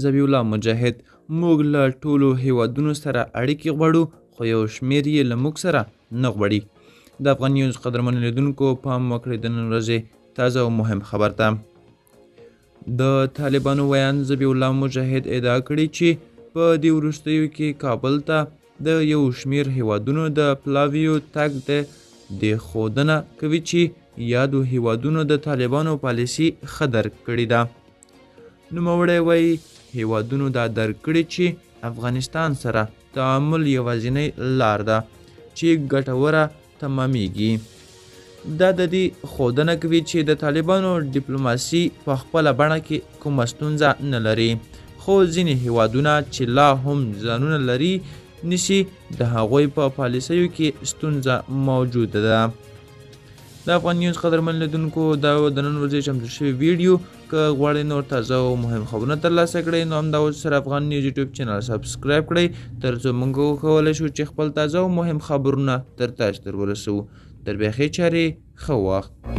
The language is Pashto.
ذبیح الله مجاهد: موږ له ټولو هېوادونو سره اړیکې غواړو، خو یو شمېر یې له موږ سره نه غواړي. د افغان نیوز قدرمنو لیدونکو پام وکړئ د نن ورځې تازه او مهم خبر ته. د طالبانو ویان ذبیح الله مجاهد ادعا کړې چې په دې وروستیو کې کابل ته د یو شمېر هېوادونو د پلاویو تګ د ښودنه کوي چې یادو هېوادونو د طالبانو پالیسي ښه درک کړې ده. نوموړی وایي هېوادونو دا درک کړي چې افغانستان سره تعامل یوازینۍ لار ده چې ګټوره تمامیږي. دا د دې ښودنه کوي چې د طالبانو ډیپلوماسي په خپله بڼه کې کومه ستونزه نه لري، خو ځینې هېوادونه چې لا هم ځانونه لري نیسي د هغوی په پالیسیو کې ستونزه موجوده ده. د افغان نیوز قدرمن لیدونکو دا د نن ورځې چمتو شوي ویډیو. که غواړئ نور تازه او مهم خبرونه ترلاسه کړئ نو همدا اوس سره افغان نیوز یوټیوب چینل سبسکرایب کړئ تر څو موږ وکولی شو چې خپل تازه او مهم خبرونه تر تاسو ورسوو. تر بیا ښې چارې، ښه وخت.